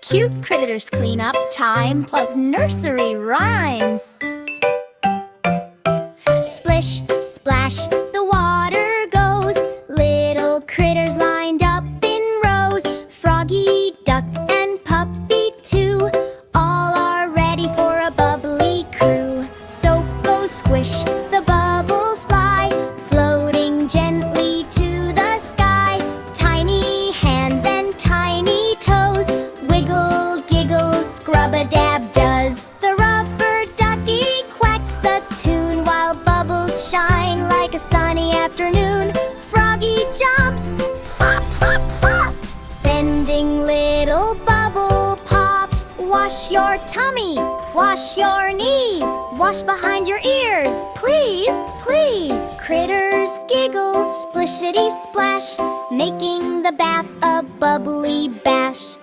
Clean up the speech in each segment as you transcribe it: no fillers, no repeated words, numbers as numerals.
Cute critters cleanup time plus nursery rhymes. Splish, splash, the water goes. Little critters lined up in rows. Froggy, duck, and puppy too. All are ready for a bubbly crew. Soap goes squish, the bubbles fly, floating gently to the sky. Tiny hands and tiny toes, wiggle, giggle, scrub-a-dab does. The rubber ducky quacks a tune while bubbles shine like a sunny afternoon. Froggy jumps, plop, plop, plop, sending little bubble pops. Wash your tummy, wash your knees, wash behind your ears, please, please. Critters giggle, splishity splash, making the bath a bubbly bash.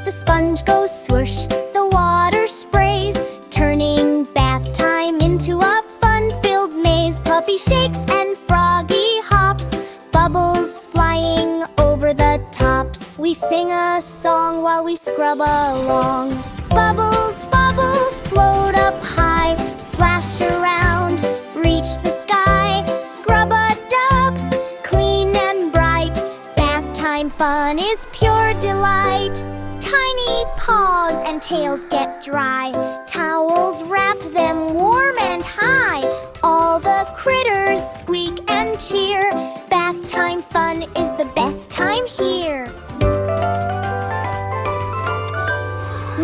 The sponge goes swoosh, the water sprays, turning bath time into a fun-filled maze. Puppy shakes and Froggy hops, bubbles flying over the tops. We sing a song while we scrub along. Bubbles, bubbles, float up high, splash around, reach the sky. Scrub-a-dub, clean and bright, bath time fun is pure delight. Tiny paws and tails get dry, towels wrap them warm and high. All the critters squeak and cheer, bath time fun is the best time here.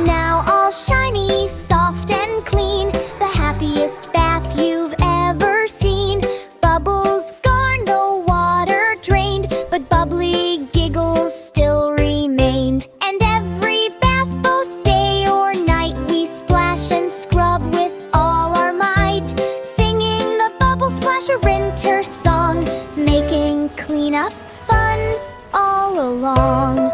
Now all shiny, soft and clean, the happiest bath you've ever seen. Bubbles gone, the water drained, but bubbly giggles still remained. And every bath, both day or night, we splash and scrub with all our might, singing the bubble splash a winter song, making cleanup fun all along.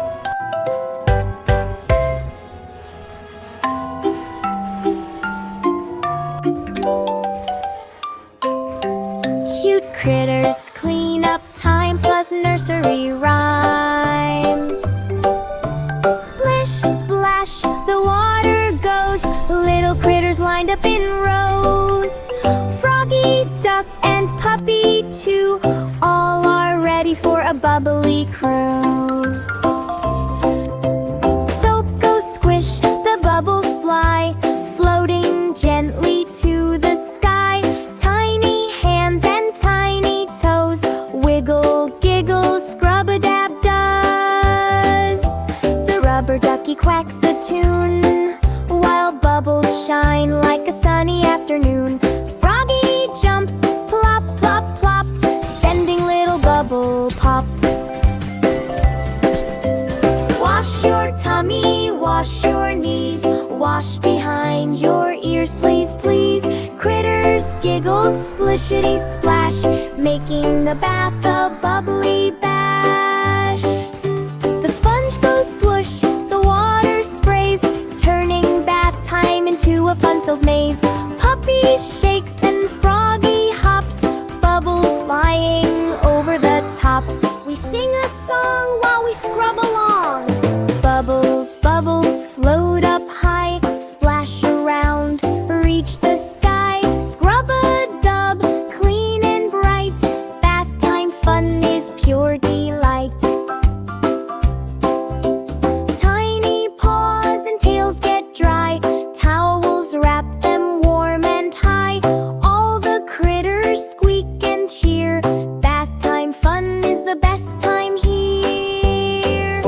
Cute critters cleanup time plus nursery rhymes. Splish, splash, the water goes. Little critters lined up in rows. Froggy, duck, and puppy too, all are ready for a bubbly crew. Soap goes squish, the bubbles fly, floating gently to the sky. Tiny hands and tiny toes, wiggle, giggle, scrub-a-dab does. The rubber ducky quacks a tune while bubbles shine like a sunny afternoon. Froggy jumps, plop, plop, plop, sending little bubble pops. Wash your tummy, wash your knees, wash behind your ears, please, please. Critters giggle, splishity splash, making the bath a bubbly bash. The sponge goes swoosh, the water sprays, turning bath time into a fun-filled maze. Puppy shakes and Froggy hops, bubbles flying over the tops. We sing a song while we scrub along. Bubbles, bubbles, float up high, splash around, reach the sky. Scrub-a-dub, clean and bright, bath time fun is pure delight. Tiny paws and tails get dry, towels wrap them warm and high. All the critters squeak and cheer, bath time fun is the best time here.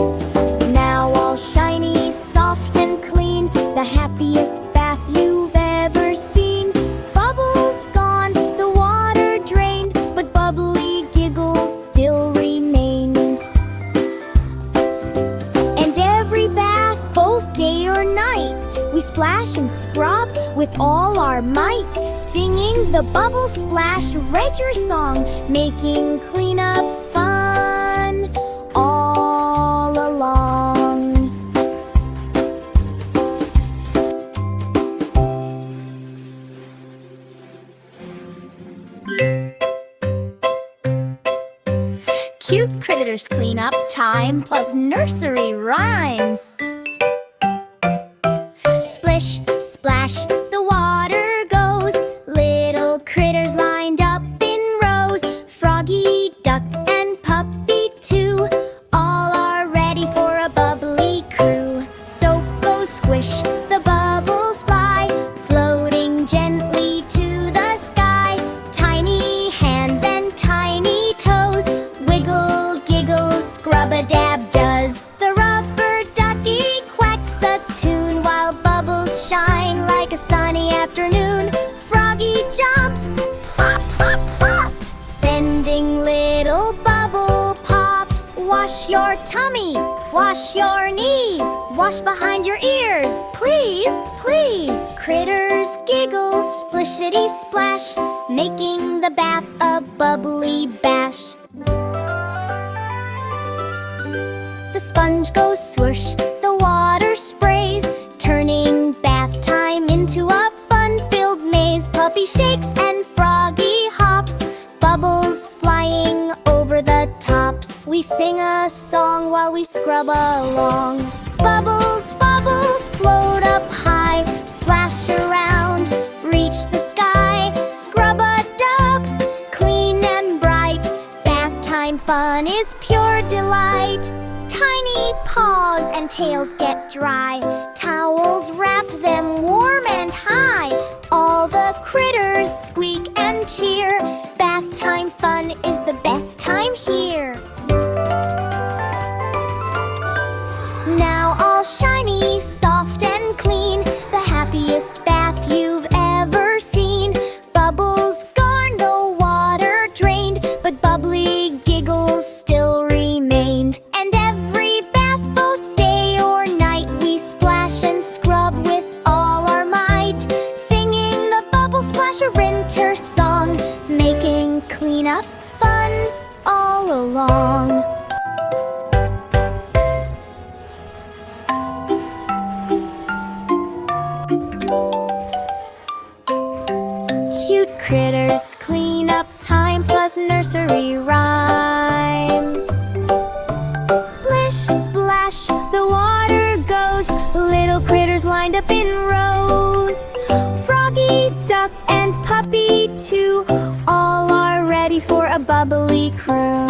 Now all shiny, soft and clean, the happiest bath you've ever seen. Bubbles gone, the water drained, but bubbly giggles still remain. And every bath, both day or night, we splash and scrub with all our might, singing the bubble splash rager song, making cleanup fun all along. Cute critters cleanup time plus nursery rhymes. Splish, splash, the water goes. Little critters lined up in rows. Froggy, duck, and puppy too. All are ready for a bubbly crew. Soap goes squish, the bubbles fly, floating gently to the sky. Tiny hands and tiny toes, wiggle, giggle, scrub-a-dab does. The rubber ducky quacks a tune while bubbles shine like a sunny afternoon. Froggy jumps, plop, plop, plop, sending little bubble pops. Wash your tummy, wash your knees, wash behind your ears, please, please. Critters giggle, splishity splash, making the bath a bubbly bash. The sponge goes swoosh, the water sprays, turning bath time into a fun-filled maze. Puppy shakes and Froggy hops, bubbles flying over the tops. We sing a song while we scrub along. Bubbles, bubbles, float up high, splash around, reach the sky. Scrub-a-dub, clean and bright, bath time fun is pure delight. Tiny paws and tails get dry, towels wrap them warm and high. All the critters squeak and cheer, bath time fun is the best time here. Now all shiny, soft and clean, the happiest bath you've ever seen. Bubbles gone, no water drained, but bubbly giggles still remained. And every bath, both day or night, we splash and scrub with all our might, singing the bubble splash a winter song, making cleanup fun all along. Cute critters cleanup time plus nursery rhymes. Splish, splash, the water goes. Little critters lined up in rows. Froggy, duck, and puppy too. All are ready for a bubbly crew.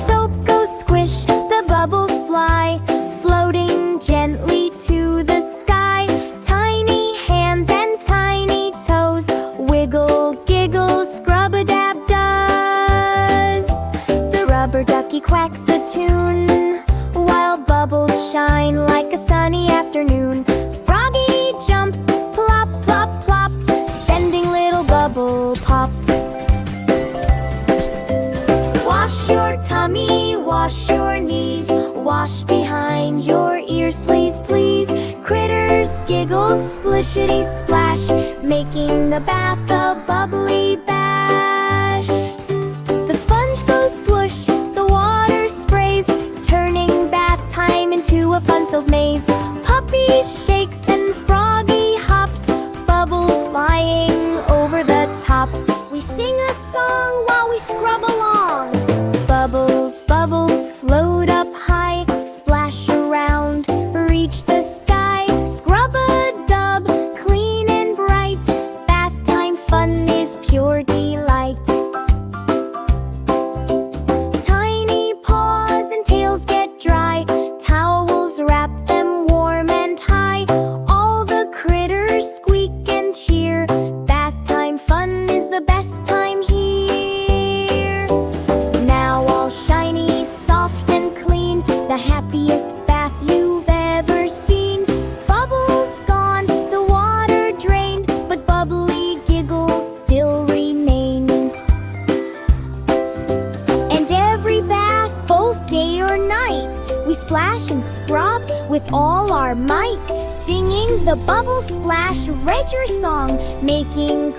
Soap goes squish, the bubbles fly, floating gently to the sky. Tiny hands and tiny toes, wiggle, giggle, scrub-a-dab does. The rubber ducky quacks a tune while bubbles shine like a sunny afternoon. Froggy jumps, plop, plop, plop, sending little bubble pops. Wash your tummy, wash your knees, wash behind your ears, please, please. Critters giggle, splishity splash, making the bath a bubbly bash. The sponge goes swoosh, the water sprays, turning bath time into a fun-filled maze. Puppy shakes and Froggy hops, bubbles flying over the tops. We sing a song while we scrub along. Bubbles, bubbles, float up high, splash around, reach the sky. Scrub-a-dub, clean and bright, bath time fun is pure delight. Tiny paws and tails get dry, towels wrap them warm and high. All the critters squeak and cheer, bath time fun is the best time here. Now all shiny, soft and clean, the happiest bath you've ever seen. Bubbles gone, the water drained, but bubbly giggles still remained. And every bath, both day or night, we splash and scrub with all our might, singing the bubble splash rager song, making